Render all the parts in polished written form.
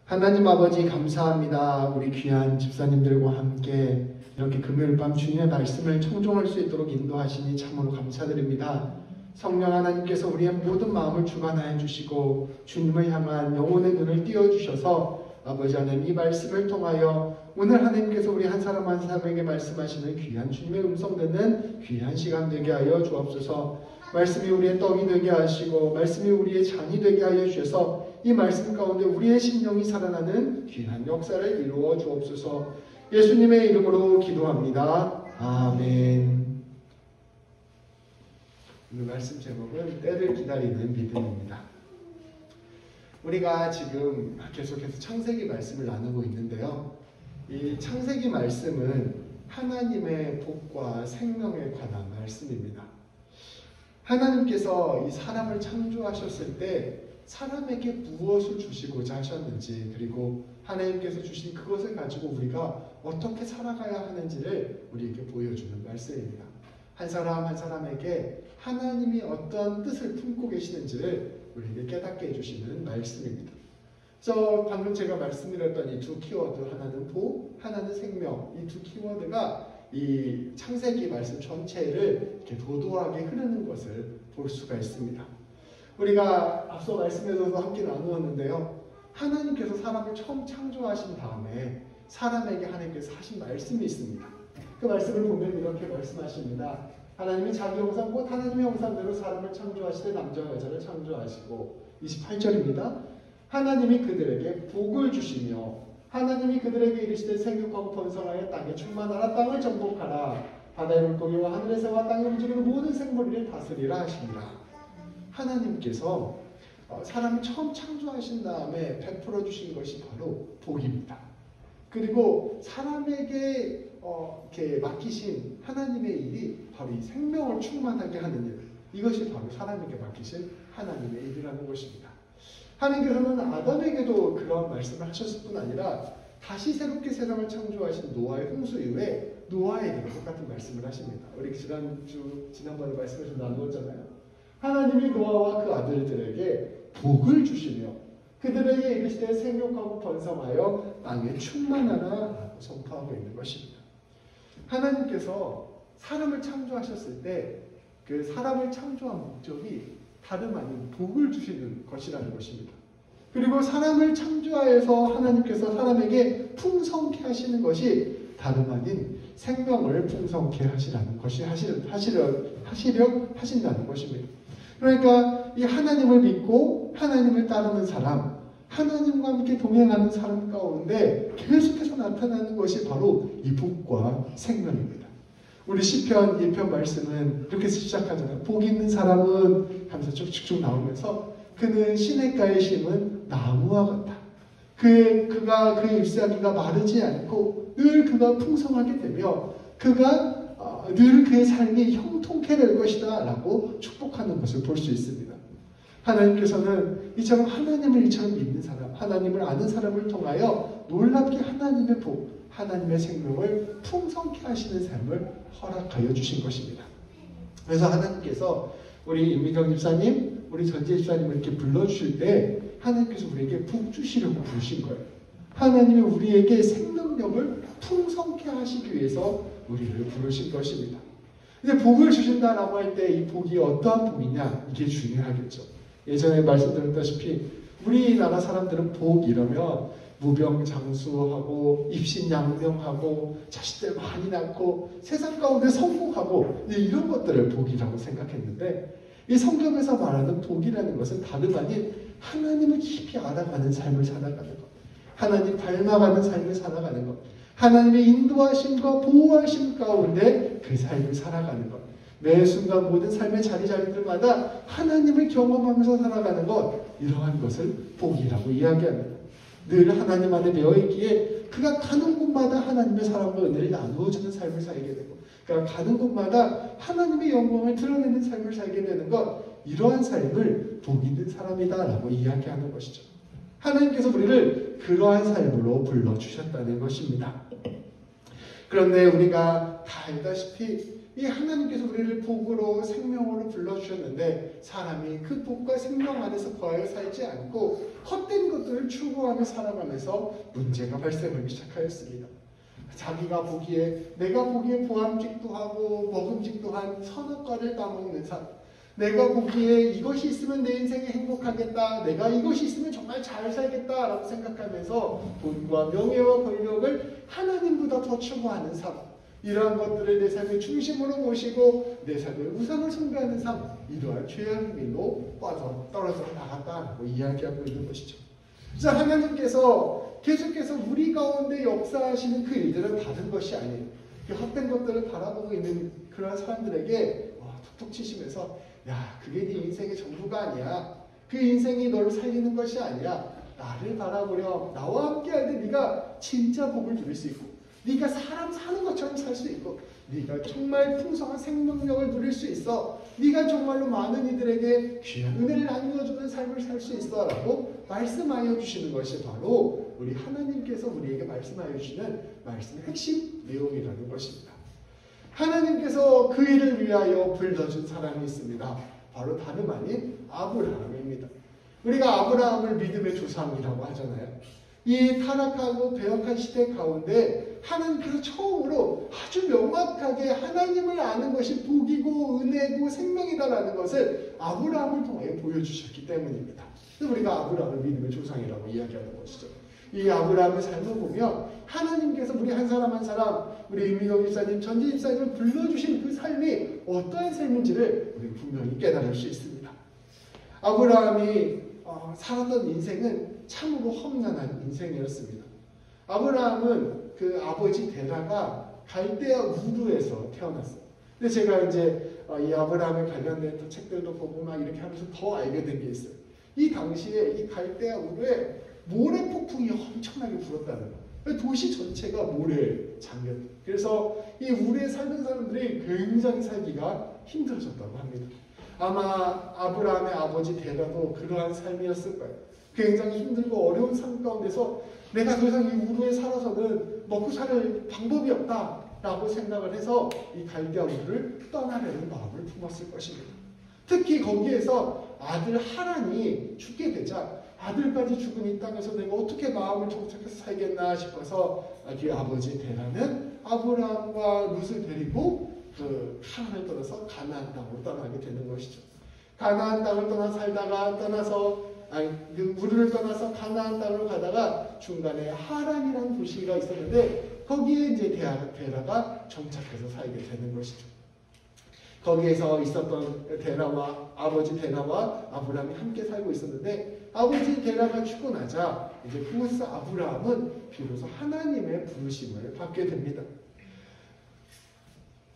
하나님 아버지 감사합니다. 우리 귀한 집사님들과 함께 이렇게 금요일 밤 주님의 말씀을 청종할 수 있도록 인도하시니 참으로 감사드립니다. 성령 하나님께서 우리의 모든 마음을 주관하여 주시고 주님을 향한 영혼의 눈을 띄워주셔서 아버지 하나님 이 말씀을 통하여 오늘 하나님께서 우리 한 사람 한 사람에게 말씀하시는 귀한 주님의 음성 듣는 귀한 시간 되게 하여 주옵소서. 말씀이 우리의 떡이 되게 하시고 말씀이 우리의 잔이 되게 하여 주셔서 이 말씀 가운데 우리의 심령이 살아나는 귀한 역사를 이루어 주옵소서. 예수님의 이름으로 기도합니다. 아멘. 오늘 말씀 제목은 때를 기다리는 믿음입니다. 우리가 지금 계속해서 창세기 말씀을 나누고 있는데요. 이 창세기 말씀은 하나님의 복과 생명에 관한 말씀입니다. 하나님께서 이 사람을 창조하셨을 때 사람에게 무엇을 주시고자 하셨는지, 그리고 하나님께서 주신 그것을 가지고 우리가 어떻게 살아가야 하는지를 우리에게 보여주는 말씀입니다. 한 사람 한 사람에게 하나님이 어떤 뜻을 품고 계시는지를 우리에게 깨닫게 해주시는 말씀입니다. 그래서 방금 제가 말씀드렸던 이 두 키워드, 하나는 복, 하나는 생명, 이 두 키워드가 이 창세기 말씀 전체를 이렇게 도도하게 흐르는 것을 볼 수가 있습니다. 우리가 앞서 말씀에서도 함께 나누었는데요. 하나님께서 사람을 처음 창조하신 다음에 사람에게 하나님께서 하신 말씀이 있습니다. 그 말씀을 보면 이렇게 말씀하십니다. 하나님이 자기 형상 곧 하나님의 형상대로 사람을 창조하시되 남자와 여자를 창조하시고 28절입니다. 하나님이 그들에게 복을 주시며 하나님이 그들에게 이르시되 생육하고 번성하여 땅에 충만하라. 땅을 정복하라. 바다의 물고기와 하늘의 새와 땅에 움직이는 모든 생물을 다스리라 하십니다. 하나님께서 사람을 처음 창조하신 다음에 베풀어 주신 것이 바로 복입니다. 그리고 사람에게 이렇게 맡기신 하나님의 일이 바로 이 생명을 충만하게 하는 일, 이것이 바로 사람에게 맡기신 하나님의 일이라는 것입니다. 하나님께서는 아담에게도 그런 말씀을 하셨을 뿐 아니라 다시 새롭게 세상을 창조하신 노아의 홍수 이후에 노아에게도 똑같은 말씀을 하십니다. 우리 지난번에 말씀을 좀 나누었잖아요. 하나님이 노아와 그 아들들에게 복을 주시며 그들에게 이르시되 생육하고 번성하여 땅에 충만하라 라고 선포하고 있는 것입니다. 하나님께서 사람을 창조하셨을 때 그 사람을 창조한 목적이 다름 아닌 복을 주시는 것이라는 것입니다. 그리고 사람을 창조하여서 하나님께서 사람에게 풍성케 하시는 것이 다름 아닌 생명을 풍성케 하시라는 것이 하신다는 것입니다. 그러니까 이 하나님을 믿고 하나님을 따르는 사람, 하나님과 함께 동행하는 사람 가운데 계속해서 나타나는 것이 바로 이 복과 생명입니다. 우리 시편 1편 말씀은 이렇게 시작하잖아요. 복 있는 사람은 하면서 쭉쭉쭉 나오면서 그는 시냇가에 심은 나무와 같다. 그가 그 잎사귀가 마르지 않고 늘 그가 풍성하게 되며 그가 늘 그의 삶이 형통케 될 것이다 라고 축복하는 것을 볼 수 있습니다. 하나님께서는 이처럼 하나님을 이처럼 믿는 사람, 하나님을 아는 사람을 통하여 놀랍게 하나님의 복, 하나님의 생명을 풍성케 하시는 삶을 허락하여 주신 것입니다. 그래서 하나님께서 우리 임미경 집사님, 우리 전재 집사님을 이렇게 불러주실 때 하나님께서 우리에게 복 주시려고 부르신 거예요. 하나님이 우리에게 생명력을 풍성케 하시기 위해서 우리를 부르신 것입니다. 근데 복을 주신다라고 할 때 이 복이 어떠한 복이냐, 이게 중요하겠죠. 예전에 말씀드렸다시피 우리나라 사람들은 복 이러면 무병장수하고 입신양명하고 자식들 많이 낳고 세상 가운데 성공하고 이런 것들을 복이라고 생각했는데 이 성경에서 말하는 복이라는 것은 다름 아닌 하나님을 깊이 알아가는 삶을 살아가는 것, 하나님 닮아가는 삶을 살아가는 것, 하나님의 인도하심과 보호하심 가운데 그 삶을 살아가는 것, 매 순간 모든 삶의 자리자리들마다 하나님을 경험하면서 살아가는 것, 이러한 것을 복이라고 이야기합니다. 늘 하나님 안에 매어있기에 그가 가는 곳마다 하나님의 사랑과 은혜를 나누어주는 삶을 살게 되고 그가 가는 곳마다 하나님의 영광을 드러내는 삶을 살게 되는 것, 이러한 삶을 복 있는 사람이다라고 이야기하는 것이죠. 하나님께서 우리를 그러한 삶으로 불러주셨다는 것입니다. 그런데 우리가 다 알다시피 이 하나님께서 우리를 복으로 생명으로 불러주셨는데 사람이 그 복과 생명 안에서 거하여 살지 않고 헛된 것들을 추구하며 살아가면서 문제가 발생하기 시작하였습니다. 자기가 보기에 내가 보기에 보암직도 하고 먹음직도 한 선악과를 따먹는 삶, 내가 보기에 이것이 있으면 내 인생이 행복하겠다, 내가 이것이 있으면 정말 잘 살겠다라고 생각하면서 돈과 명예와 권력을 하나님보다 더 추구하는 삶, 이러한 것들을 내 삶의 중심으로 모시고 내 삶의 우상을 숭배하는 삶, 이러한 죄악의 길로 떨어져 나갔다라고 이야기하고 있는 것이죠. 자, 하나님께서 계속해서 우리 가운데 역사하시는 그 일들은 다른 것이 아니에요. 그 헛된 것들을 바라보고 있는 그런 사람들에게 툭툭 치시면서 야, 그게 네 인생의 전부가 아니야. 그 인생이 너를 살리는 것이 아니야. 나를 바라보렴. 나와 함께할 때 네가 진짜 복을 누릴 수 있고, 네가 사람 사는 것처럼 살 수 있고, 네가 정말 풍성한 생명력을 누릴 수 있어. 네가 정말로 많은 이들에게 귀한 은혜를 나누어주는 삶을 살 수 있어 라고 말씀하여 주시는 것이 바로 우리 하나님께서 우리에게 말씀하여 주시는 말씀의 핵심 내용이라는 것입니다. 하나님께서 그 일을 위하여 불러준 사람이 있습니다. 바로 다름 아닌 아브라함입니다. 우리가 아브라함을 믿음의 조상이라고 하잖아요. 이 타락하고 배역한 시대 가운데 하나님께서 처음으로 아주 명확하게 하나님을 아는 것이 복이고 은혜고 생명이다라는 것을 아브라함을 통해 보여주셨기 때문입니다. 그래서 우리가 아브라함을 믿음의 조상이라고 이야기하는 것이죠. 이 아브라함의 삶을 보면 하나님께서 우리 한 사람 한 사람, 우리 임민호 집사님, 전지 집사님을 불러주신 그 삶이 어떠한 삶인지를 우리 분명히 깨달을 수 있습니다. 아브라함이 살았던 인생은 참으로 험난한 인생이었습니다. 아브라함은 그 아버지 데라가 갈대아 우르에서 태어났어요. 근데 제가 이제 이 아브라함에 관련된 책들도 보고 막 이렇게 하면서 더 알게 된 게 있어요. 이 당시에 이 갈대아 우르에 모래 폭풍이 엄청나게 불었다는 거예요. 도시 전체가 모래에 잠겼어요. 그래서 이 우르에 살던 사람들이 굉장히 살기가 힘들어졌다고 합니다. 아마 아브라함의 아버지 데라도 그러한 삶이었을 거예요. 굉장히 힘들고 어려운 삶 가운데서 내가 더 이상 이 우르에 살아서는 먹고 살 방법이 없다라고 생각을 해서 이 갈대아 우르를 떠나려는 마음을 품었을 것입니다. 특히 거기에서 아들 하란이 죽게 되자 아들까지 죽은 이 땅에서 내가 어떻게 마음을 정착해서 살겠나 싶어서 그 아버지 데라는 아브라함과 룻을 데리고 그 하란을 떠나서 가나안 땅으로 떠나게 되는 것이죠. 가나안 땅을 우르를 떠나서 가나안 땅으로 가다가 중간에 하란이라는 도시가 있었는데 거기에 이제 데라가 정착해서 살게 되는 것이죠. 거기에서 있었던 아버지 데라와 아브라함이 함께 살고 있었는데 아버지 데라가 죽고 나자 이제 그곳에서 아브라함은 비로소 하나님의 부르심을 받게 됩니다.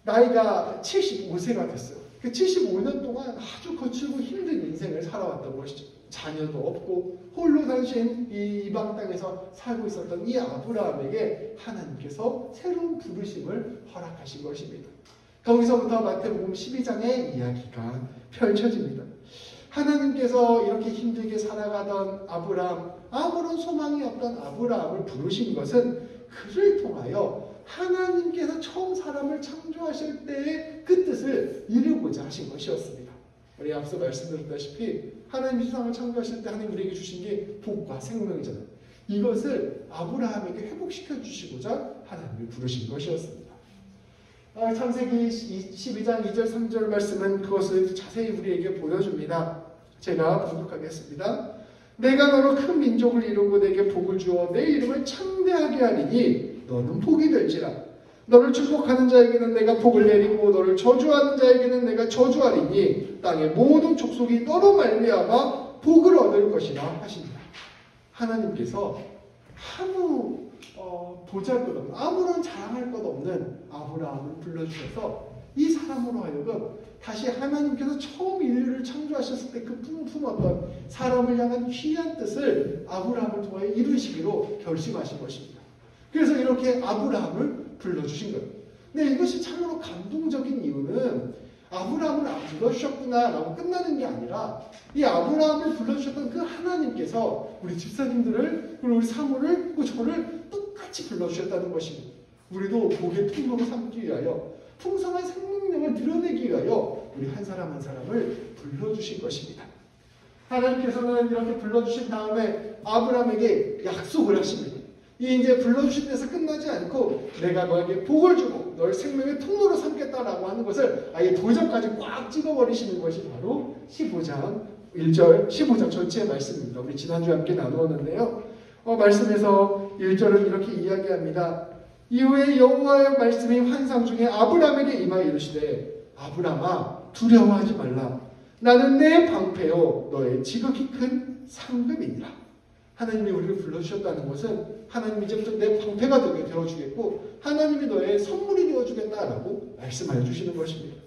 나이가 75세가 됐어요. 그 75년 동안 아주 거칠고 힘든 인생을 살아왔던 것이죠. 자녀도 없고 홀로 단신 이 이방 땅에서 살고 있었던 이 아브라함에게 하나님께서 새로운 부르심을 허락하신 것입니다. 거기서부터 마태복음 12장의 이야기가 펼쳐집니다. 하나님께서 이렇게 힘들게 살아가던 아브라함, 아무런 소망이 없던 아브라함을 부르신 것은 그를 통하여 하나님께서 처음 사람을 창조하실 때의 그 뜻을 이루고자 하신 것이었습니다. 우리 앞서 말씀드렸다시피 하나님이 세상을 창조하실 때 하나님 우리에게 주신 게 복과 생명이잖아요. 이것을 아브라함에게 회복시켜 주시고자 하나님을 부르신 것이었습니다. 창세기 12장 2절 3절 말씀은 그것을 자세히 우리에게 보여줍니다. 제가 봉독하겠습니다. 내가 너로 큰 민족을 이루고 내게 복을 주어 내 이름을 창대하게 하리니 너는 복이 될지라. 너를 축복하는 자에게는 내가 복을 내리고 너를 저주하는 자에게는 내가 저주하리니 땅의 모든 족속이 너로 말미암아 복을 얻을 것이라 하십니다. 하나님께서 아무 보잘것없는 아무런 자랑할 것 없는 아브라함을 불러주셔서 이 사람으로 하여금 다시 하나님께서 처음 인류를 창조하셨을 때 그 품었던 사람을 향한 귀한 뜻을 아브라함을 통해 이루시기로 결심하신 것입니다. 그래서 이렇게 아브라함을 불러주신 거예요. 근데 이것이 참으로 감동적인 이유는 아브라함을 불러주셨구나라고 끝나는 게 아니라 이 아브라함을 불러주셨던 그 하나님께서 우리 집사님들을 그리고 우리 사모를 그리고 저를 똑같이 불러주셨다는 것입니다. 우리도 복의 통로로 삼기 위하여 풍성한 생명력을 드러내기 위하여 우리 한 사람 한 사람을 불러주신 것입니다. 하나님께서는 이렇게 불러주신 다음에 아브라함에게 약속을 하십니다. 이 이제 불러주신 데서 끝나지 않고 내가 너에게 복을 주고 너의 생명의 통로로 삼겠다라고 하는 것을 아예 도장까지 꽉 찍어버리시는 것이 바로 15장 1절 15장 전체의 말씀입니다. 우리 지난주에 함께 나누었는데요. 말씀에서 1절은 이렇게 이야기합니다. 이후에 여호와의 말씀이 환상 중에 아브라함에게 임하여 이르시되 아브라함아 두려워하지 말라. 나는 내 방패요 너의 지극히 큰 상급이니라. 하나님이 우리를 불러주셨다는 것은 하나님이 이제부터 내 방패가 되게 되어주겠고 하나님이 너의 선물이 되어주겠다라고 말씀하여 주시는 것입니다.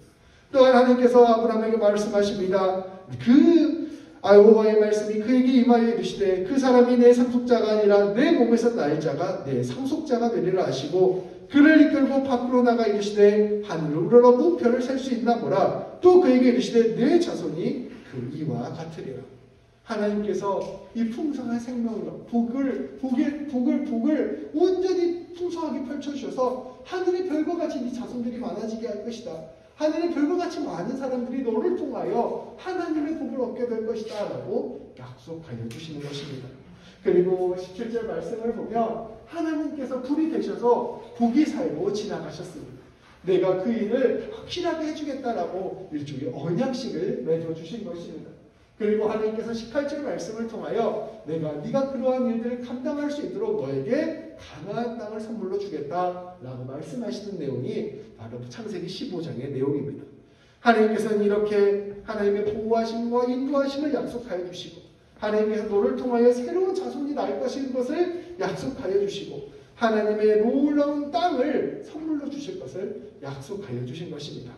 또한 하나님께서 아브라함에게 말씀하십니다. 여호와의 말씀이 그에게 임하여 이르시되 그 사람이 내 상속자가 아니라 내 몸에서 날 자가 내 상속자가 되리라 하시고 그를 이끌고 밖으로 나가 이르시되 하늘을 우러러고 별을 셀 수 있나 보라. 또 그에게 이르시되 내 자손이 그 이와 같으리라. 하나님께서 이 풍성한 생명력, 복을 온전히 풍성하게 펼쳐주셔서 하늘의 별과 같이 네 자손들이 많아지게 할 것이다. 하늘의 별과 같이 많은 사람들이 너를 통하여 하나님의 복을 얻게 될 것이다 라고 약속하여 주시는 것입니다. 그리고 17절 말씀을 보면 하나님께서 불이 되셔서 복이 살고 지나가셨습니다. 내가 그 일을 확실하게 해주겠다라고 일종의 언약식을 맺어주신 것입니다. 그리고 하나님께서 18절 말씀을 통하여 네가 그러한 일들을 감당할 수 있도록 너에게 가나안 땅을 선물로 주겠다라고 말씀하시는 내용이 바로 창세기 15장의 내용입니다. 하나님께서는 이렇게 하나님의 보호하심과 인도하심을 약속하여 주시고 하나님께서 너를 통하여 새로운 자손이 날 것인 것을 약속하여 주시고 하나님의 놀라운 땅을 선물로 주실 것을 약속하여 주신 것입니다.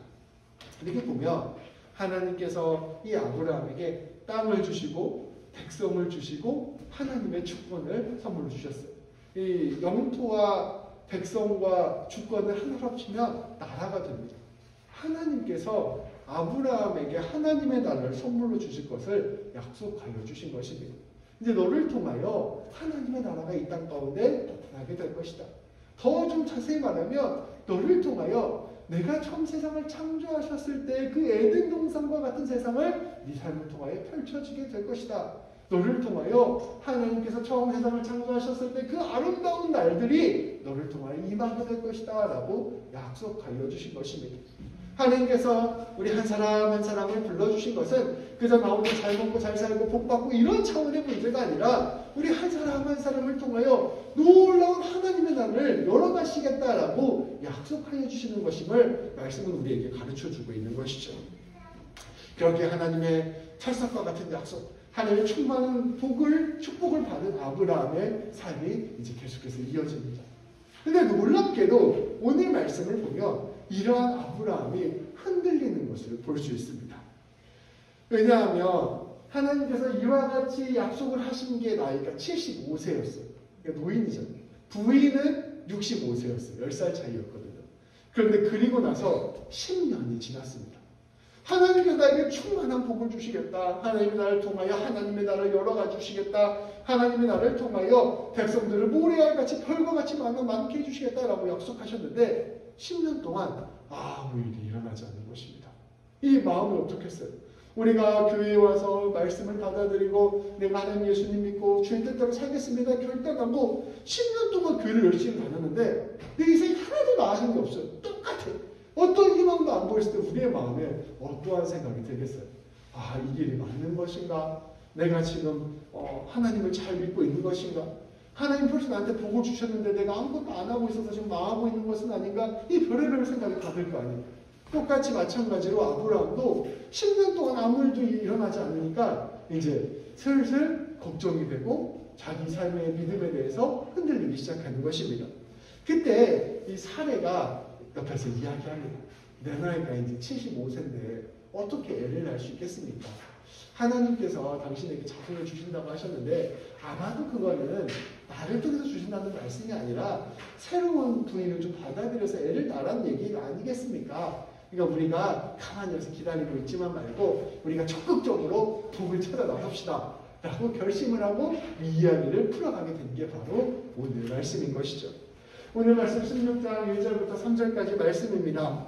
이렇게 보면 하나님께서 이 아브라함에게 땅을 주시고 백성을 주시고 하나님의 주권을 선물로 주셨어요. 이 영토와 백성과 주권을 하나로 합치면 나라가 됩니다. 하나님께서 아브라함에게 하나님의 나라를 선물로 주실 것을 약속하여 주신 것입니다. 이제 너를 통하여 하나님의 나라가 이 땅 가운데 나타나게 될 것이다. 더 좀 자세히 말하면 너를 통하여 내가 처음 세상을 창조하셨을 때 그 에덴 동산과 같은 세상을 네 삶을 통하여 펼쳐지게 될 것이다. 너를 통하여 하나님께서 처음 세상을 창조하셨을 때 그 아름다운 날들이 너를 통하여 임하게 될 것이다 라고 약속하여 주신 것입니다. 하나님께서 우리 한 사람 한 사람을 불러주신 것은 그저 나 혼자 잘 먹고 잘 살고 복받고 이런 차원의 문제가 아니라 우리 한 사람 한 사람을 통하여 놀라운 하나님의 나라를 열어가시겠다라고 약속하여 주시는 것임을 말씀은 우리에게 가르쳐주고 있는 것이죠. 그렇게 하나님의 철석과 같은 약속, 하나님의 충만한 축복을 받은 아브라함의 삶이 이제 계속해서 이어집니다. 근데 놀랍게도 오늘 말씀을 보면 이러한 아브라함이 흔들리는 것을 볼 수 있습니다. 왜냐하면 하나님께서 이와 같이 약속을 하신 게 나이가 75세였어요. 그러니까 노인이잖아요. 부인은 65세였어요. 10살 차이였거든요. 그런데 그리고 나서 10년이 지났습니다. 하나님께서 나에게 충만한 복을 주시겠다. 하나님의 나라를 통하여 하나님의 나라를 열어가 주시겠다. 하나님의 나라를 통하여 백성들을 모래알같이 별과 같이 많게 해주시겠다라고 약속하셨는데 10년 동안 아무 일이 일어나지 않는 것입니다. 이 마음을 어떻게 했어요? 우리가 교회에 와서 말씀을 받아들이고 내가 하나님 예수님 믿고 주의 뜻대로 살겠습니다 결단하고 10년 동안 교회를 열심히 다녔는데 내 인생이 하나도 나아진 게 없어요. 똑같아. 어떤 희망도 안 보였을 때 우리의 마음에 어떠한 생각이 들겠어요? 이 길이 맞는 것인가? 내가 지금 하나님을 잘 믿고 있는 것인가? 하나님 벌써 나한테 복을 주셨는데 내가 아무것도 안 하고 있어서 지금 망하고 있는 것은 아닌가? 이 별의별 생각이 다 들 거 아니에요. 똑같이 마찬가지로 아브라함도 10년 동안 아무 일도 일어나지 않으니까 이제 슬슬 걱정이 되고 자기 삶의 믿음에 대해서 흔들리기 시작하는 것입니다. 그때 이 사례가 옆에서 이야기합니다. 내 나이가 이제 75세인데 어떻게 애를 낳을 수 있겠습니까? 하나님께서 당신에게 자손을 주신다고 하셨는데 아마도 그거는 나를 통해서 주신다는 말씀이 아니라 새로운 부인을 좀 받아들여서 애를 낳으라는 얘기가 아니겠습니까? 그러니까 우리가 가만히 와서 기다리고 있지만 말고 우리가 적극적으로 복을 찾아 나섭시다 라고 결심을 하고 이 이야기를 풀어가게 된 게 바로 오늘 말씀인 것이죠. 오늘 말씀 16장 1절부터 3절까지 말씀입니다.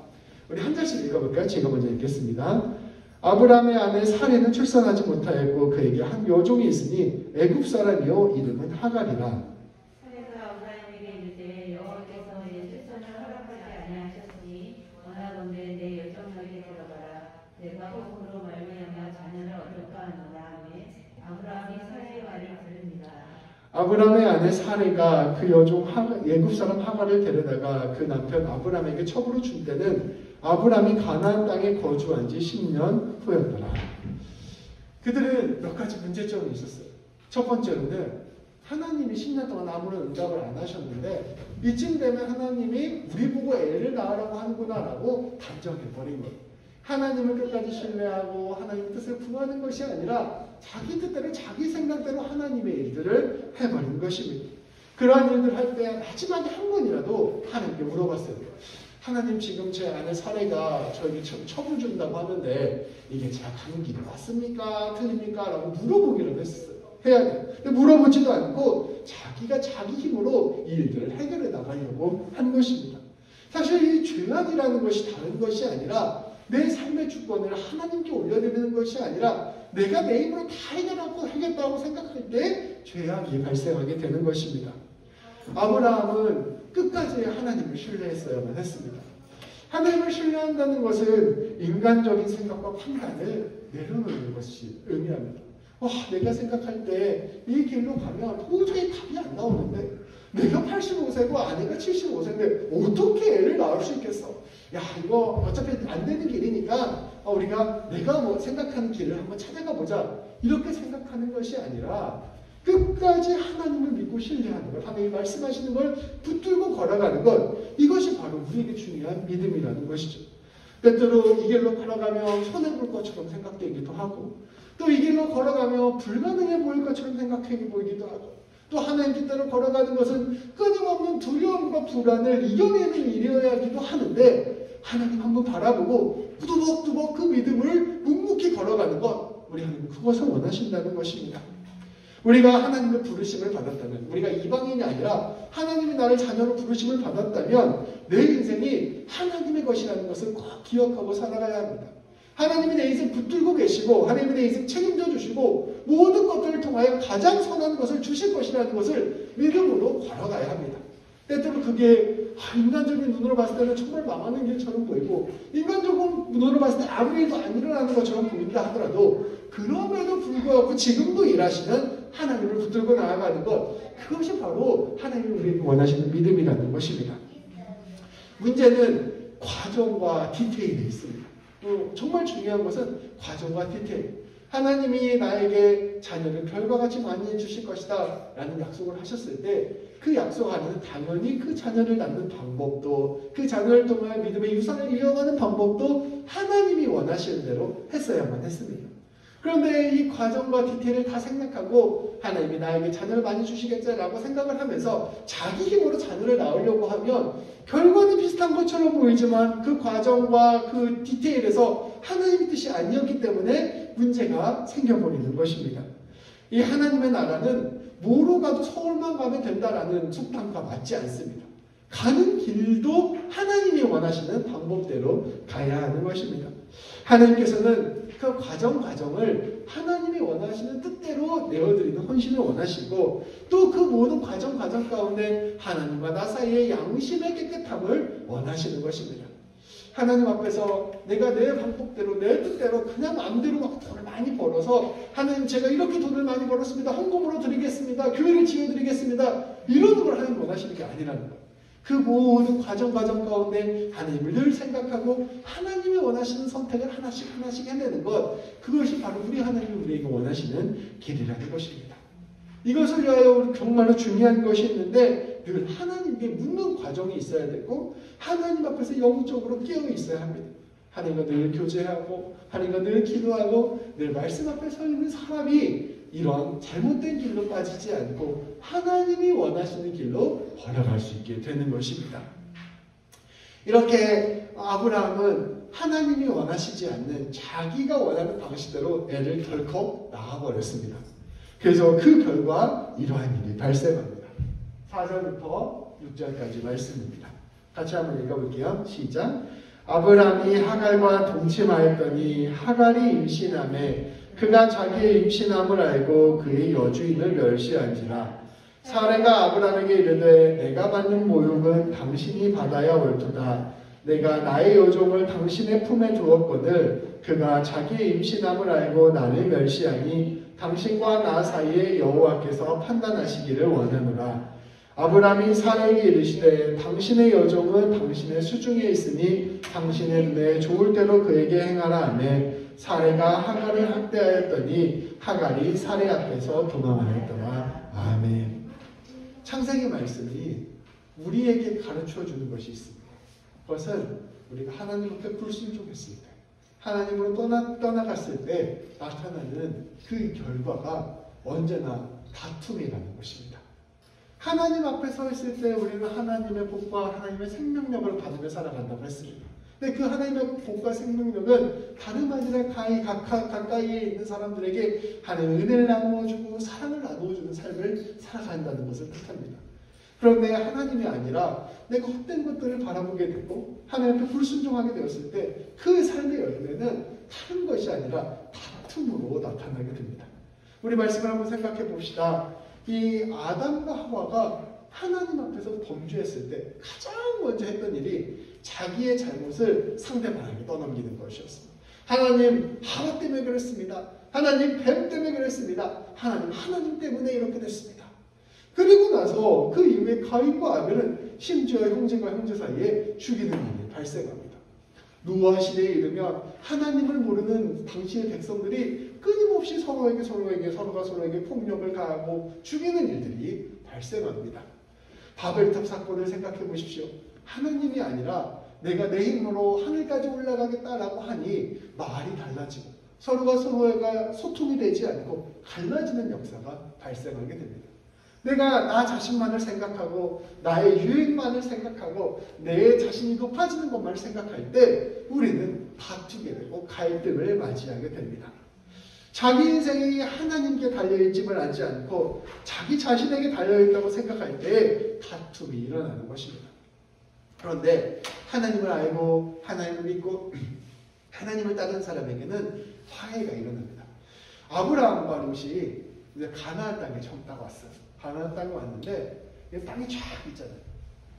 우리 한 절씩 읽어볼까요? 제가 먼저 읽겠습니다. 아브라함의 아내 사레는 출산하지 못하였고 그에게 한 여종이 있으니 애굽 사람이요 이름은 하갈이라. 사레가 아브라함에게 이르되 여호와께서 내 출산을 허락하지 아니하셨으니 원하건대 내 여종에게 들어가라. 내가 복으로 말미암아 자녀를 얻을까 하노라 하매 아브라함이 사레의 말을 들으니라. 아브라함의 아내 사레가 그 여종 애굽 사람 하갈을 데려다가 그 남편 아브라함에게 첩으로 준 때는 아브라함이 가나안 땅에 거주한 지 10년 후였더라. 그들은 몇 가지 문제점이 있었어요. 첫 번째로는 하나님이 10년 동안 아무런 응답을 안 하셨는데 이쯤 되면 하나님이 우리 보고 애를 낳으라고 하는구나라고 단정해버린 거예요. 하나님을 끝까지 신뢰하고 하나님의 뜻을 구하는 것이 아니라 자기 뜻대로 자기 생각대로 하나님의 일들을 해버린 것입니다. 그러한 일들 할 때 마지막에 한 번이라도 하나님께 물어봤어요. 하나님 지금 제 아내 사례가 저에게 첩을 준다고 하는데 이게 제가 가는 길이 맞습니까? 틀립니까? 라고 물어보기라도 했어요. 해야 돼요. 근데 물어보지도 않고 자기가 자기 힘으로 이 일들을 해결해 나가려고 한 것입니다. 사실 이 죄악이라는 것이 다른 것이 아니라 내 삶의 주권을 하나님께 올려드리는 것이 아니라 내가 내 힘으로 다 해결하겠다고 생각할 때 죄악이 발생하게 되는 것입니다. 아브라함은 끝까지 하나님을 신뢰했어야만 했습니다. 하나님을 신뢰한다는 것은 인간적인 생각과 판단을 내려놓는 것이 의미합니다. 내가 생각할 때 이 길로 가면 도저히 답이 안 나오는데 내가 85세고 아내가 75세인데 어떻게 애를 낳을 수 있겠어? 이거 어차피 안 되는 길이니까 우리가 내가 생각하는 길을 한번 찾아가 보자. 이렇게 생각하는 것이 아니라 끝까지 하나님을 믿고 신뢰하는 것, 하나님이 말씀하시는 걸 붙들고 걸어가는 것, 이것이 바로 우리에게 중요한 믿음이라는 것이죠. 때때로 이 길로 걸어가면 손해볼 것처럼 생각되기도 하고 또 이 길로 걸어가면 불가능해 보일 것처럼 생각해 보이기도 하고 또 하나님 뜻대로 걸어가는 것은 끊임없는 두려움과 불안을 이겨내는 일이어야기도 하는데 하나님 한번 바라보고 두벅두벅 그 믿음을 묵묵히 걸어가는 것, 우리 하나님 그것을 원하신다는 것입니다. 우리가 하나님의 부르심을 받았다면, 우리가 이방인이 아니라 하나님이 나를 자녀로 부르심을 받았다면 내 인생이 하나님의 것이라는 것을 꼭 기억하고 살아가야 합니다. 하나님이 내 인생 붙들고 계시고 하나님이 내 인생 책임져 주시고 모든 것들을 통하여 가장 선한 것을 주실 것이라는 것을 믿음으로 걸어가야 합니다. 때때로 그게 인간적인 눈으로 봤을 때는 정말 망하는 길처럼 보이고 인간적인 눈으로 봤을 때 아무 일도 안 일어나는 것처럼 보인다 하더라도 그럼에도 불구하고 지금도 일하시는 하나님을 붙들고 나아가는 것, 그것이 바로 하나님이 우리에게 원하시는 믿음이라는 것입니다. 문제는 과정과 디테일에 있습니다. 또 정말 중요한 것은 과정과 디테일. 하나님이 나에게 자녀를 별과 같이 많이 해주실 것이다 라는 약속을 하셨을 때 그 약속 안에는 당연히 그 자녀를 낳는 방법도 그 자녀를 통하여 믿음의 유산을 이어가는 방법도 하나님이 원하시는 대로 했어야만 했습니다. 그런데 이 과정과 디테일을 다 생각하고 하나님이 나에게 자녀를 많이 주시겠지라고 생각을 하면서 자기 힘으로 자녀를 낳으려고 하면 결과는 비슷한 것처럼 보이지만 그 과정과 그 디테일에서 하나님의 뜻이 아니었기 때문에 문제가 생겨버리는 것입니다. 이 하나님의 나라는 뭐로 가도 서울만 가면 된다라는 속담과 맞지 않습니다. 가는 길도 하나님이 원하시는 방법대로 가야 하는 것입니다. 하나님께서는 그 과정을 하나님이 원하시는 뜻대로 내어드리는 헌신을 원하시고 또 그 모든 과정 가운데 하나님과 나 사이의 양심의 깨끗함을 원하시는 것입니다. 하나님 앞에서 내가 내 방법대로 내 뜻대로 그냥 마음대로 막 돈을 많이 벌어서 하나님 제가 이렇게 돈을 많이 벌었습니다. 헌금으로 드리겠습니다. 교회를 지어드리겠습니다. 이러는 걸 하나님 원하시는 게 아니라는 거예요. 그 모든 과정 가운데 하나님을 늘 생각하고 하나님이 원하시는 선택을 하나씩 해내는 것, 그것이 바로 우리 하나님이 우리에게 원하시는 길이라는 것입니다. 이것을 위하여 정말로 중요한 것이 있는데 늘 하나님께 묻는 과정이 있어야 되고 하나님 앞에서 영적으로 깨어 있어야 합니다. 하나님과 늘 교제하고 하나님과 늘 기도하고 늘 말씀 앞에 서 있는 사람이 이러한 잘못된 길로 빠지지 않고 하나님이 원하시는 길로 걸어갈 수 있게 되는 것입니다. 이렇게 아브라함은 하나님이 원하시지 않는 자기가 원하는 방식대로 애를 덜컥 낳아버렸습니다. 그래서 그 결과 이러한 일이 발생합니다. 4절부터 6절까지 말씀입니다. 같이 한번 읽어볼게요. 시작. 아브라함이 하갈과 동침하였더니 하갈이 임신하매 그가 자기의 임신함을 알고 그의 여주인을 멸시한지라. 사레가 아브라함에게 이르되 내가 받는 모욕은 당신이 받아야 옳도다. 내가 나의 여종을 당신의 품에 두었거늘 그가 자기의 임신함을 알고 나를 멸시하니 당신과 나 사이에 여호와께서 판단하시기를 원하노라. 아브라함이 사레에게 이르시되 당신의 여종은 당신의 수중에 있으니 당신의 눈에 좋을 대로 그에게 행하라 하매 사레가 하갈을 학대하였더니 하갈이 사레 앞에서 도망하였더라. 아멘. 창세기 말씀이 우리에게 가르쳐 주는 것이 있습니다. 그것은 우리가 하나님 앞에 불순종했을 때, 하나님으로 떠나갔을 때 나타나는 그 결과가 언제나 다툼이라는 것입니다. 하나님 앞에 서 있을 때 우리는 하나님의 복과 하나님의 생명력을 받으며 살아간다고 했습니다. 근데 그 하나님의 복과 생명력은 다름 아니라 가까이에 있는 사람들에게 하나님의 은혜를 나누어주고 사랑을 나누어주는 삶을 살아간다는 것을 뜻합니다. 그런데 하나님이 아니라 내가 헛된 것들을 바라보게 되고 하나님 앞에 불순종하게 되었을 때 그 삶의 열매는 다른 것이 아니라 다툼으로 나타나게 됩니다. 우리 말씀을 한번 생각해 봅시다. 이 아담과 하와가 하나님 앞에서 범죄했을 때 가장 먼저 했던 일이 자기의 잘못을 상대방에게 떠넘기는 것이었습니다. 하나님 하와 때문에 그랬습니다. 하나님 뱀 때문에 그랬습니다. 하나님 때문에 이렇게 됐습니다. 그리고 나서 그 이후에 가인과 아벨은 심지어 형제가 형제 사이에 죽이는 일이 발생합니다. 노아 시대에 이르면 하나님을 모르는 당시의 백성들이 끊임없이 서로가 서로에게 폭력을 가하고 죽이는 일들이 발생합니다. 바벨탑 사건을 생각해 보십시오. 하나님이 아니라 내가 내 힘으로 하늘까지 올라가겠다라고 하니 말이 달라지고 서로가 소통이 되지 않고 갈라지는 역사가 발생하게 됩니다. 내가 나 자신만을 생각하고 나의 유익만을 생각하고 내 자신이 높아지는 것만을 생각할 때 우리는 다투게 되고 갈등을 맞이하게 됩니다. 자기 인생이 하나님께 달려있음을 알지 않고 자기 자신에게 달려있다고 생각할 때 다툼이 일어나는 것입니다. 그런데 하나님을 알고 하나님을 믿고 하나님을 따르는 사람에게는 화해가 일어납니다. 아브라함과 롯이 이제 가나안 땅에 처음 딱 왔어요. 가나안 땅에 왔는데 땅이 쫙 있잖아요.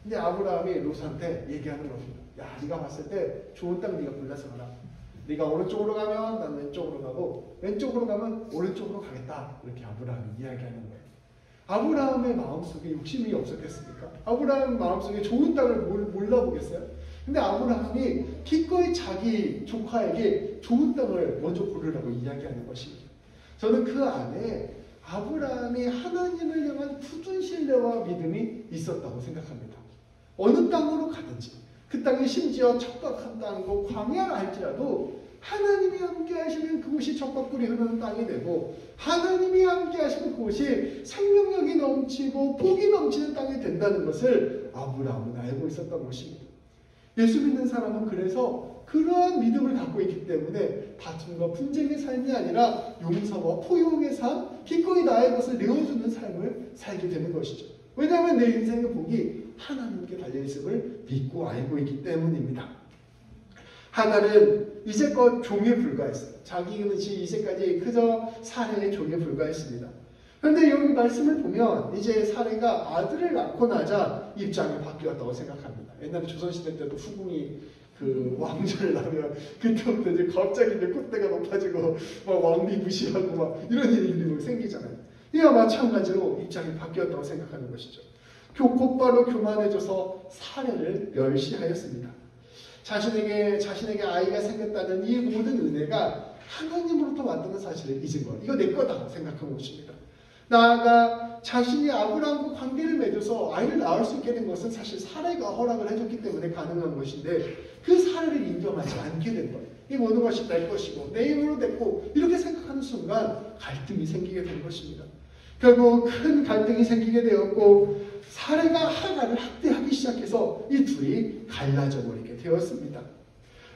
근데 아브라함이 롯한테 얘기하는 겁니다. 야, 네가 봤을 때 좋은 땅 네가 골라서 가라. 네가 오른쪽으로 가면 난 왼쪽으로 가고 왼쪽으로 가면 오른쪽으로 가겠다. 이렇게 아브라함이 이야기하는 거예요. 아브라함의 마음속에 욕심이 없었겠습니까? 아브라함 마음속에 좋은 땅을 몰라보겠어요? 근데 아브라함이 기꺼이 자기 조카에게 좋은 땅을 먼저 고르라고 이야기하는 것입니다. 저는 그 안에 아브라함이 하나님을 향한 굳은 신뢰와 믿음이 있었다고 생각합니다. 어느 땅으로 가든지 그 땅이 심지어 척박한 땅이고 광야라 할지라도 하나님이 함께 하시면 그곳이 척박불이 흐르는 땅이 되고 하나님이 함께 하시면 그곳이 생명력이 넘치고 복이 넘치는 땅이 된다는 것을 아브라함은 알고 있었던 것입니다. 예수 믿는 사람은 그래서 그러한 믿음을 갖고 있기 때문에 다툼과 분쟁의 삶이 아니라 용서와 포용의 삶, 기꺼이 나의 것을 내어주는 삶을 살게 되는 것이죠. 왜냐하면 내 인생의 복이 하나님께 달려있음을 믿고 알고 있기 때문입니다. 하갈은 이제껏 종에 불과했어요. 자기는 이제까지 그저 사례의 종에 불과했습니다. 그런데 여기 말씀을 보면 이제 사례가 아들을 낳고 나자 입장이 바뀌었다고 생각합니다. 옛날에 조선시대 때도 후궁이 그 왕자를 낳으면 그때부터 이제 갑자기 이제 콧대가 높아지고 막 왕비 무시하고 막 이런 일이 생기잖아요. 이와 마찬가지로 입장이 바뀌었다고 생각하는 것이죠. 곧바로 교만해져서 사례를 멸시하였습니다. 자신에게 아이가 생겼다는 이 모든 은혜가 하나님으로부터 왔다는 사실을 잊은 것. 이거 내 거다 생각한 것입니다. 나아가 자신이 아브라함과 관계를 맺어서 아이를 낳을 수 있게 된 것은 사실 사례가 허락을 해줬기 때문에 가능한 것인데 그 사례를 인정하지 않게 된 거예요. 이 모든 것이 내 것이고 내 힘으로 됐고 이렇게 생각하는 순간 갈등이 생기게 된 것입니다. 결국 큰 갈등이 생기게 되었고 사례가 하갈을 학대하기 시작해서 이 둘이 갈라져 버리게 되었습니다.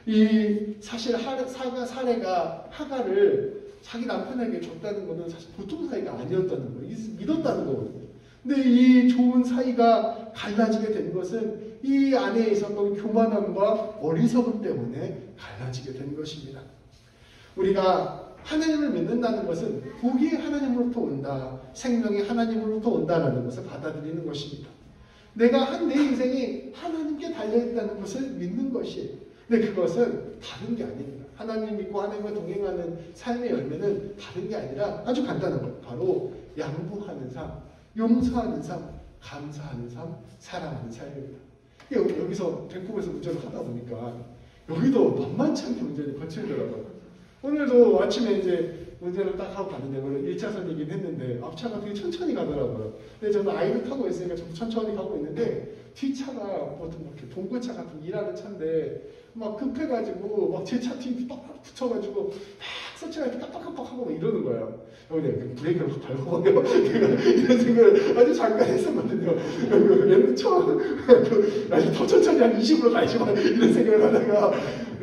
이 사실 사례가 하갈을 자기 남편에게 줬다는 것은 사실 보통 사이가 아니었다는 거예요. 믿었다는 거거든요. 근데 이 좋은 사이가 갈라지게 된 것은 이 안에 있었던 교만함과 어리석음 때문에 갈라지게 된 것입니다. 우리가 하나님을 믿는다는 것은 복이 하나님으로부터 온다, 생명이 하나님으로부터 온다라는 것을 받아들이는 것입니다. 내가 내 인생이 하나님께 달려있다는 것을 믿는 것이에요. 근데 그것은 다른 게 아닙니다. 하나님 믿고 하나님과 동행하는 삶의 열매는 다른 게 아니라 아주 간단한 것. 바로 양보하는 삶, 용서하는 삶, 감사하는 삶, 사랑하는 삶입니다. 여기서 밴쿠버에서 운전을 하다 보니까 여기도 만만치 않게 운전이 거칠더라고요. 오늘도 아침에 이제 운전을 딱 하고 갔는데, 오늘 1차선이긴 했는데 앞차가 되게 천천히 가더라고요. 근데 저는 아이를 타고 있으니까 좀 천천히 가고 있는데, 뒷차가 보통 이렇게 봉고차 같은 일하는 차인데 막 급해가지고 막 제 차 뒤에 빡빡 붙여가지고 막 서치가 이렇게 깜빡깜빡하고 막 이러는 거예요. 근데 브레이크를 확 밟아버려. 내가 이런 생각을 아주 잠깐 했었거든요. 얘는 처음 아니 더 천천히 한 20으로 가야지만 이런 생각을 하다가,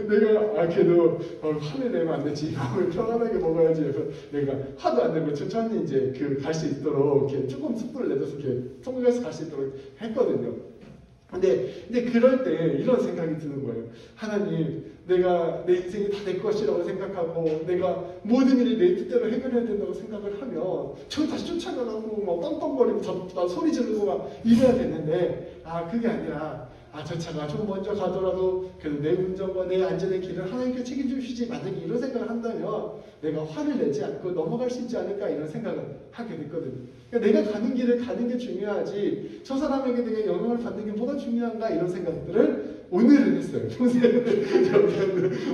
내가 그래도 화를 내면 안 되지, 마음을 편안하게 먹어야지 해서 내가 화도 안 내고 천천히 이제 갈 수 있도록 이렇게 조금 속도를 내줘서 이렇게 통과해서 갈 수 있도록 했거든요. 근데 그럴 때 이런 생각이 드는 거예요. 하나님, 내가 내 인생이 다 내 것이라고 생각하고 내가 모든 일이 내 뜻대로 해결해야 된다고 생각을 하면 저 다시 쫓아가고 막 빵빵거리고 나 소리 지르고 막 이래야 되는데, 그게 아니라 저 차가 좀 먼저 가더라도 그래도 내 운전과 내 안전의 길을 하나님께 책임져 주시지, 만약에 이런 생각을 한다면 내가 화를 내지 않고 넘어갈 수 있지 않을까, 이런 생각을 하게 됐거든요. 그러니까 내가 가는 길을 가는 게 중요하지 저 사람에게 내가 영향을 받는 게 뭐가 중요한가, 이런 생각들을 오늘은 했어요.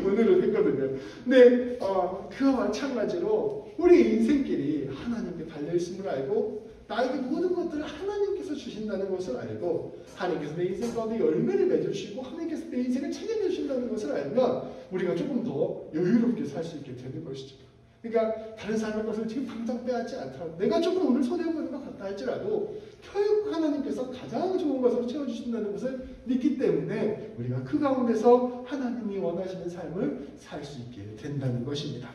오늘은 했거든요. 근데 그와 마찬가지로 우리 인생길이 하나님께 달려있음을 알고 나에게 모든 것들을 하나님께서 주신다는 것을 알고, 하나님께서 내 인생 가운데 열매를 맺어주시고 하나님께서 내 인생을 책임져 주신다는 것을 알면 우리가 조금 더 여유롭게 살 수 있게 되는 것이죠. 그러니까 다른 사람의 것을 지금 당장 빼앗지 않더라도, 내가 조금 오늘 손해보는 것 같다 할지라도 결국 하나님께서 가장 좋은 것으로 채워주신다는 것을 믿기 때문에 우리가 그 가운데서 하나님이 원하시는 삶을 살 수 있게 된다는 것입니다.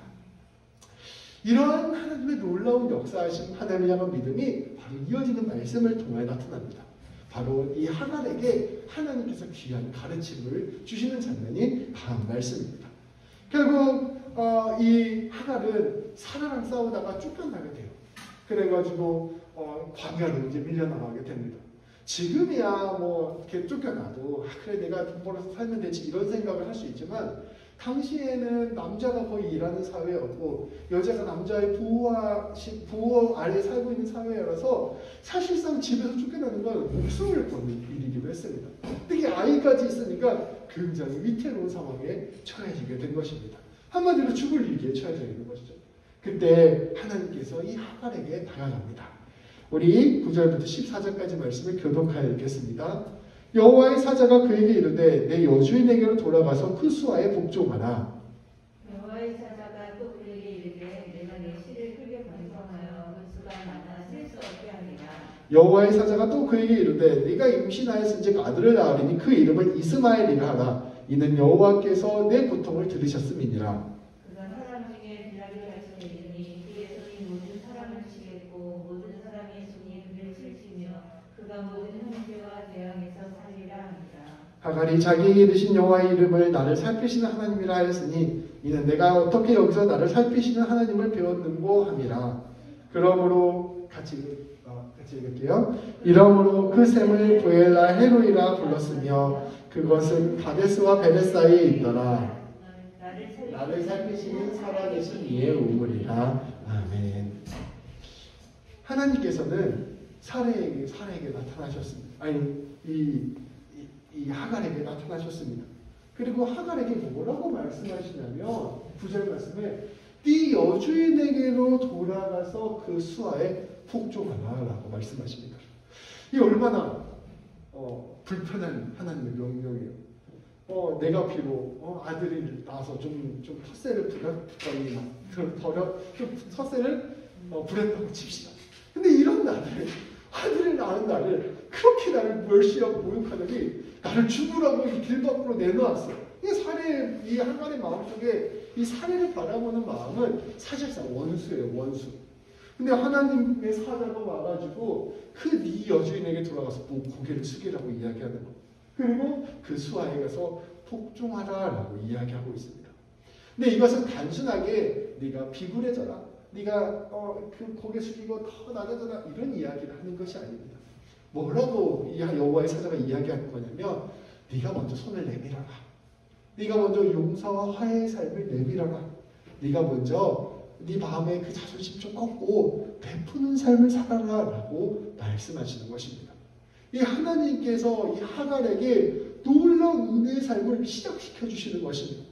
이러한 하나님의 놀라운 역사하심, 하나님을 향한 믿음이 바로 이어지는 말씀을 통해 나타납니다. 바로 이 하갈에게 하나님께서 귀한 가르침을 주시는 장면이 다음 말씀입니다. 결국 이 하갈은 사라랑 싸우다가 쫓겨나게 돼요. 그래가지고 광야로 이제 밀려나가게 됩니다. 지금이야 뭐 이렇게 쫓겨나도 그래 내가 돈 벌어서 살면 되지, 이런 생각을 할 수 있지만, 당시에는 남자가 거의 일하는 사회였고 여자가 남자의 보호 아래 살고 있는 사회라서 사실상 집에서 쫓겨나는 건 목숨을 거는 일이기도 했습니다. 특히 아이까지 있으니까 굉장히 위태로운 상황에 처해지게 된 것입니다. 한마디로 죽을 일기에 처해져 있는 것이죠. 그때 하나님께서 이 하갈에게 다가갑니다. 우리 9절부터 14절까지 말씀을 교독하여 읽겠습니다. 여호와의 사자가 그에게 이르되 내 여주인에게로 돌아가서 그 수하에 복종하라. 여호와의 사자가 또 그에게 이르되 내가 내 실을 크게 번성하여 그 수가 많아 셀 수 없게 하리라. 여호와의 사자가 또 그에게 이르되 네가 임신하였은즉 아들을 낳으리니 그 이름을 이스마엘이라 하라. 이는 여호와께서 내 고통을 들으셨음이니라. 그가 사람 중에 빌라를 갈쳐 이르니 그의 손이 모든 사람을 치겠고 모든 사람의 손이 그를 칠치며 그가 모든 형제와 재앙에서 살리라 합니다. 하갈이 자기에게 이르신 여호와의 이름을 나를 살피시는 하나님이라 하였으니 이는 내가 어떻게 여기서 나를 살피시는 하나님을 배웠는고 함이라. 그러므로 같이 읽을게요. 이러므로 그 샘을 보엘라 헤로이라 불렀으며 그것은 가데스와 베레 사이에 있더라. 나를 살피시는 살아계신 이의 우물이라. 아멘. 하나님께서는 사라에게 나타나셨습니다. 아니 이 하갈에게 나타나셨습니다. 그리고 하갈에게 뭐라고 말씀하시냐면 9절 말씀에 네 여주인에게로 돌아가서 그 수하에 복종하라 라고 말씀하십니다. 이 얼마나 불편한 하나님의 명령이에요. 내가 비록 아들이 나와서 좀 텃세를 부렸더니 좀 텃세를 부렸다고 칩시다. 근데 이런 나를, 아들을 낳은 나를 그렇게 나를 멸시하고 모욕하더니 나를 죽으라고 이 길 밖으로 내놓았어. 이 하갈의 마음속에 이 사례를 바라보는 마음은 사실상 원수예요, 원수. 근데 하나님의 사자가 와가지고 그 네 여주인에게 돌아가서 뭐 고개를 숙이라고 이야기하는 거. 그리고 그 수하에 가서 복종하라라고 이야기하고 있습니다. 근데 이것은 단순하게 네가 비굴해져라, 네가 그 고개 숙이고 더 낮아져라 이런 이야기를 하는 것이 아닙니다. 뭐라고 이 여호와의 사자가 이야기하는 거냐면 네가 먼저 손을 내밀어라. 네가 먼저 용서와 화해의 삶을 내밀어라. 네가 먼저 네 마음에 그 자존심 좀 꺾고 베푸는 삶을 살아라라고 말씀하시는 것입니다. 이 하나님께서 이 하갈에게 놀라운 은혜의 삶을 시작시켜 주시는 것입니다.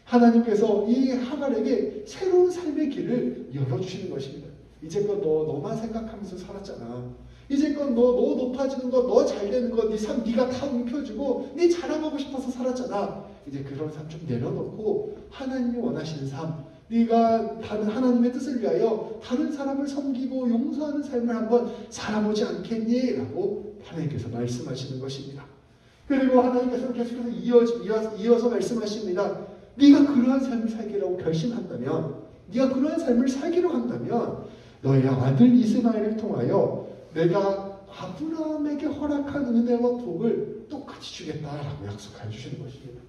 하나님께서 이 하갈에게 새로운 삶의 길을 열어주시는 것입니다. 이제껏 너만 생각하면서 살았잖아. 이제껏 너 높아지는 거, 너 잘되는 거, 네 삶 네가 다 움켜쥐고 네 자랑하고 싶어서 살았잖아. 이제 그런 삶 좀 내려놓고 하나님이 원하시는 삶, 네가 다른 하나님의 뜻을 위하여 다른 사람을 섬기고 용서하는 삶을 한번 살아보지 않겠니? 라고 하나님께서 말씀하시는 것입니다. 그리고 하나님께서 계속해서 이어서 말씀하십니다. 네가 그러한 삶을 살기라고 결심한다면, 네가 그러한 삶을 살기로 한다면 너의 아들 이스마엘을 통하여 내가 아브라함에게 허락한 은혜와 복을 똑같이 주겠다라고 약속해 주시는 것입니다.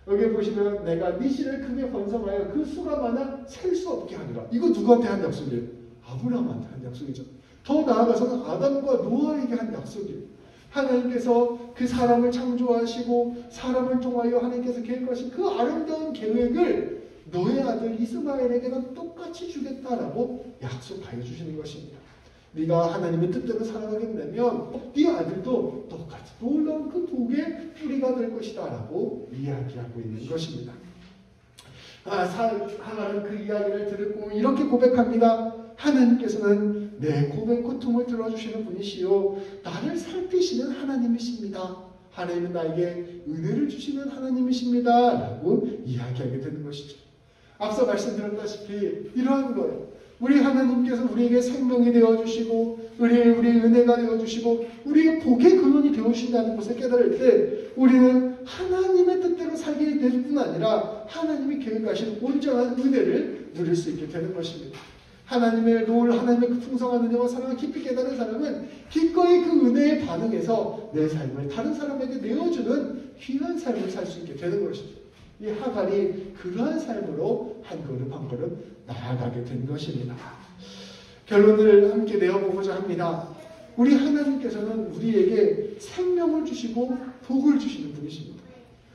여기 보시면 내가 네 씨를 크게 번성하여 그 수가 많아 셀 수 없게 하리라. 이거 누구한테 한 약속이에요? 아브라함한테 한 약속이죠. 더 나아가서는 아담과 노아에게 한 약속이에요. 하나님께서 그 사람을 창조하시고 사람을 통하여 하나님께서 계획하신 그 아름다운 계획을 너의 아들 이스마엘에게는 똑같이 주겠다라고 약속하여 주시는 것입니다. 네가 하나님의 뜻대로 살아가게 되면 네 아들도 똑같이 놀라운 그 복의 뿌리가 될 것이다 라고 이야기하고 있는 것입니다. 하나는 그 이야기를 듣고 이렇게 고백합니다. 하나님께서는 내 고백 고통을 들어주시는 분이시요 나를 살피시는 하나님이십니다. 하나님은 나에게 은혜를 주시는 하나님이십니다 라고 이야기하게 되는 것이죠. 앞서 말씀드렸다시피 이러한 거예요. 우리 하나님께서 우리에게 생명이 되어주시고 우리의 은혜가 되어주시고 우리의 복의 근원이 되어주신다는 것을 깨달을 때 우리는 하나님의 뜻대로 살게 될 뿐 아니라 하나님이 계획하신 온전한 은혜를 누릴 수 있게 되는 것입니다. 하나님의 그 풍성한 은혜와 사랑을 깊이 깨달은 사람은 기꺼이 그 은혜에 반응해서 내 삶을 다른 사람에게 내어주는 귀한 삶을 살 수 있게 되는 것이죠. 이 하갈이 그러한 삶으로 한 걸음 한 걸음 나아가게 된 것입니다. 결론을 함께 내어보고자 합니다. 우리 하나님께서는 우리에게 생명을 주시고 복을 주시는 분이십니다.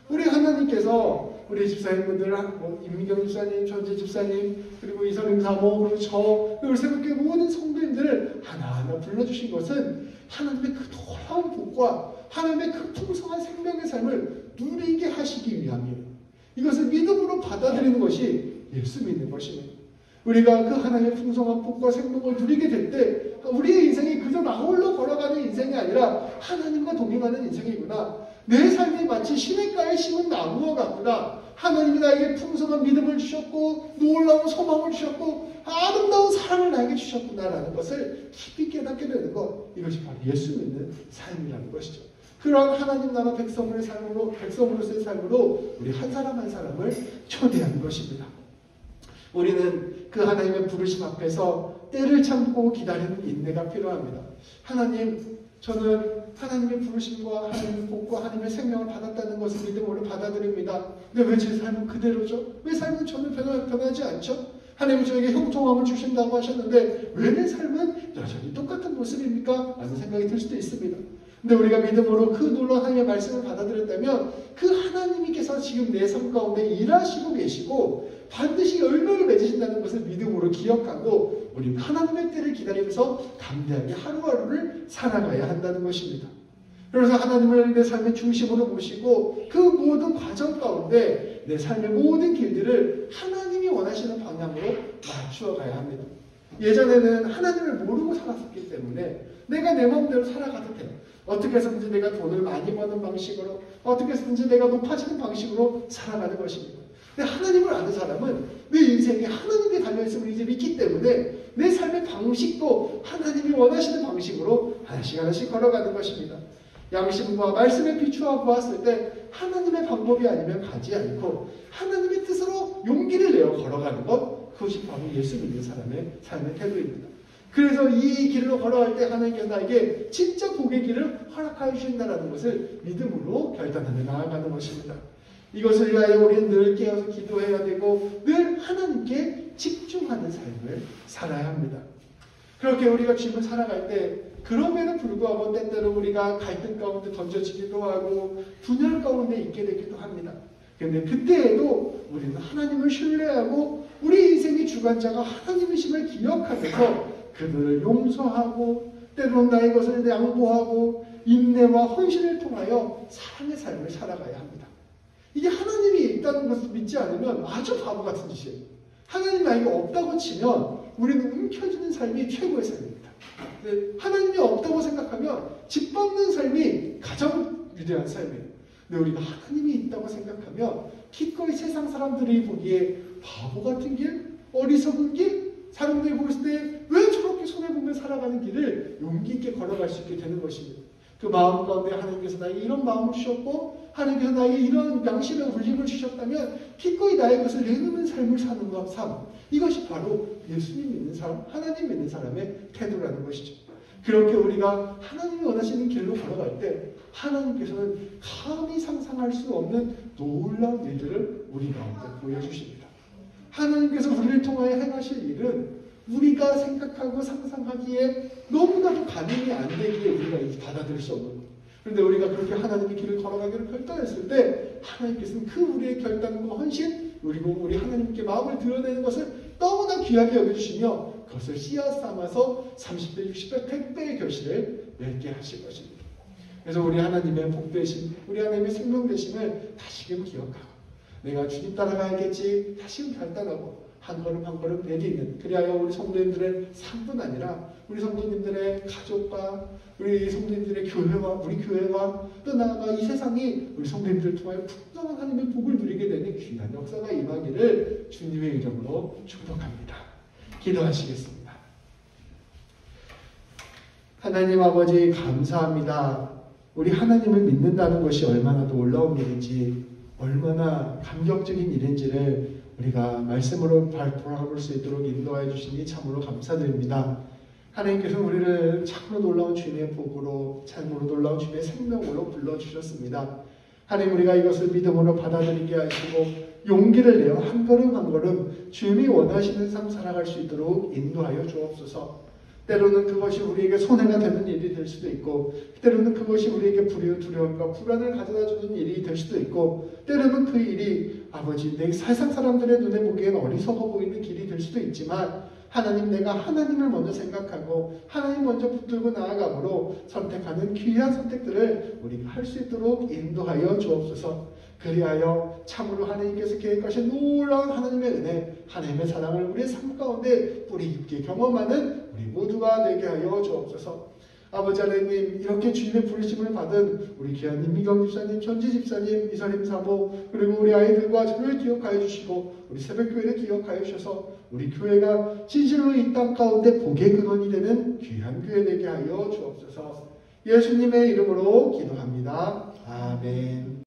우리 하나님께서 우리 집사님분들, 임민경 집사님, 전재 집사님, 그리고 이선임 사모, 그리고 저, 그리고 새롭게 모든 성도님들을 하나하나 불러주신 것은 하나님의 그 놀라운 복과 하나님의 그 풍성한 생명의 삶을 누리게 하시기 위함이에요. 이것을 믿음으로 받아들이는 것이 예수 믿는 것입니다. 우리가 그 하나님의 풍성한 복과 생명을 누리게 될 때 우리의 인생이 그저 나 홀로 걸어가는 인생이 아니라 하나님과 동행하는 인생이구나. 내 삶이 마치 시냇가에 심은 나무와 같구나. 하나님이 나에게 풍성한 믿음을 주셨고 놀라운 소망을 주셨고 아름다운 사랑을 나에게 주셨구나라는 것을 깊이 깨닫게 되는 것, 이것이 바로 예수 믿는 삶이라는 것이죠. 그런 하나님 나라 백성으로서의 삶으로 우리 한 사람 한 사람을 초대하는 것입니다. 우리는 그 하나님의 부르심 앞에서 때를 참고 기다리는 인내가 필요합니다. 하나님, 저는 하나님의 부르심과 하나님의 복과 하나님의 생명을 받았다는 것을 믿음으로 받아들입니다. 근데 왜 제 삶은 그대로죠? 왜 삶은 저는 변하지 않죠? 하나님은 저에게 형통함을 주신다고 하셨는데 왜 내 삶은 여전히 똑같은 모습입니까? 라는 생각이 들 수도 있습니다. 근데 우리가 믿음으로 그 놀라운 하나님의 말씀을 받아들였다면 그 하나님께서 지금 내 삶 가운데 일하시고 계시고 반드시 열매를 맺으신다는 것을 믿음으로 기억하고 우리는 하나님의 때를 기다리면서 담대하게 하루하루를 살아가야 한다는 것입니다. 그래서 하나님을 내 삶의 중심으로 모시고 그 모든 과정 가운데 내 삶의 모든 길들을 하나님이 원하시는 방향으로 맞추어 가야 합니다. 예전에는 하나님을 모르고 살았기 때문에 내가 내 마음대로 살아가도 돼요. 어떻게 해서든지 내가 돈을 많이 버는 방식으로, 어떻게 해서든지 내가 높아지는 방식으로 살아가는 것입니다. 근데 하나님을 아는 사람은 내 인생이 하나님께 달려있음을 이제 믿기 때문에 내 삶의 방식도 하나님이 원하시는 방식으로 하나씩 하나씩 걸어가는 것입니다. 양심과 말씀에 비추어 보았을 때 하나님의 방법이 아니면 가지 않고 하나님의 뜻으로 용기를 내어 걸어가는 것, 그것이 바로 예수 믿는 사람의 삶의 태도입니다. 그래서 이 길로 걸어갈 때 하나님께서 나에게 진짜 복의 길을 허락하여 주신다는 것을 믿음으로 결단하며 나아가는 것입니다. 이것을 위하여 우리는 늘 깨어서 기도해야 되고 늘 하나님께 집중하는 삶을 살아야 합니다. 그렇게 우리가 주님을 살아갈 때 그럼에도 불구하고 때때로 우리가 갈등 가운데 던져지기도 하고 분열 가운데 있게 되기도 합니다. 그런데 그때에도 우리는 하나님을 신뢰하고 우리 인생의 주관자가 하나님이심을 기억하면서 그들을 용서하고 때로는 나의 것을 양보하고 인내와 헌신을 통하여 사랑의 삶을 살아가야 합니다. 이게 하나님이 있다는 것을 믿지 않으면 아주 바보 같은 짓이에요. 하나님이 나에게 없다고 치면 우리는 움켜쥐는 삶이 최고의 삶입니다. 하나님이 없다고 생각하면 짓밟는 삶이 가장 위대한 삶이에요. 근데 우리가 하나님이 있다고 생각하면 기꺼이 세상 사람들이 보기에 바보 같은 길, 어리석은 길, 사람들이 보실 때 왜 저렇게 손해보며 살아가는 길을 용기 있게 걸어갈 수 있게 되는 것입니다. 그 마음 가운데 하나님께서 나에게 이런 마음을 주셨고 하나님께서 나에게 이런 양심의 울림을 주셨다면 기꺼이 나의 것을 내놓는 삶을 사는 것, 이것이 바로 예수님 믿는 사람, 하나님 믿는 사람의 태도라는 것이죠. 그렇게 우리가 하나님이 원하시는 길로 걸어갈 때 하나님께서는 감히 상상할 수 없는 놀라운 일들을 우리 가운데 보여주십니다. 하나님께서 우리를 통하여 행하실 일은 우리가 생각하고 상상하기에 너무나도 가능이 안 되기에 우리가 받아들일 수 없는 거예요. 그런데 우리가 그렇게 하나님의 길을 걸어가기를 결단했을 때 하나님께서는 그 우리의 결단과 헌신 그리고 우리 하나님께 마음을 드러내는 것을 너무나 귀하게 여겨주시며 그것을 씨앗 삼아서 30배, 60배, 100배의 결실을 맺게 하실 것입니다. 그래서 우리 하나님의 복되심, 우리 하나님의 생명되심을 다시금 기억하고 내가 주님 따라가야겠지 다시금 결단하고 한 걸음 한 걸음 내딛는 그리하여 우리 성도님들의 삶뿐 아니라 우리 성도님들의 가족과 우리 성도님들의 교회와 우리 교회와 또 나아가 이 세상이 우리 성도님들을 통하여 풍성한 하나님의 복을 누리게 되는 귀한 역사가 임하기를 주님의 이름으로 축복합니다. 기도하시겠습니다. 하나님 아버지 감사합니다. 우리 하나님을 믿는다는 것이 얼마나 놀라운 일인지 얼마나 감격적인 일인지를 우리가 말씀으로 돌아볼 수 있도록 인도하여 주시니 참으로 감사드립니다. 하나님께서 우리를 참으로 놀라운 주님의 복으로 참으로 놀라운 주님의 생명으로 불러주셨습니다. 하나님 우리가 이것을 믿음으로 받아들이게 하시고 용기를 내어 한 걸음 한 걸음 주님이 원하시는 삶 살아갈 수 있도록 인도하여 주옵소서. 때로는 그것이 우리에게 손해가 되는 일이 될 수도 있고 때로는 그것이 우리에게 두려움과 불안을 가져다주는 일이 될 수도 있고 때로는 그 일이 아버지 내 세상 사람들의 눈에 보기엔 어리석어 보이는 길이 될 수도 있지만 하나님 내가 하나님을 먼저 생각하고 하나님 먼저 붙들고 나아감으로 선택하는 귀한 선택들을 우리가 할 수 있도록 인도하여 주옵소서. 그리하여 참으로 하나님께서 계획하신 놀라운 하나님의 은혜, 하나님의 사랑을 우리의 삶 가운데 뿌리 깊게 경험하는 우리 모두가 되게 하여 주옵소서. 아버지 하나님 이렇게 주님의 부르심을 받은 우리 귀한 임미경 집사님, 전지 집사님, 이사림 사모 그리고 우리 아이들과 저를 기억하여 주시고 우리 새벽교회를 기억하여 주셔서 우리 교회가 진실로 이 땅 가운데 복의 근원이 되는 귀한 교회 되게 하여 주옵소서. 예수님의 이름으로 기도합니다. 아멘.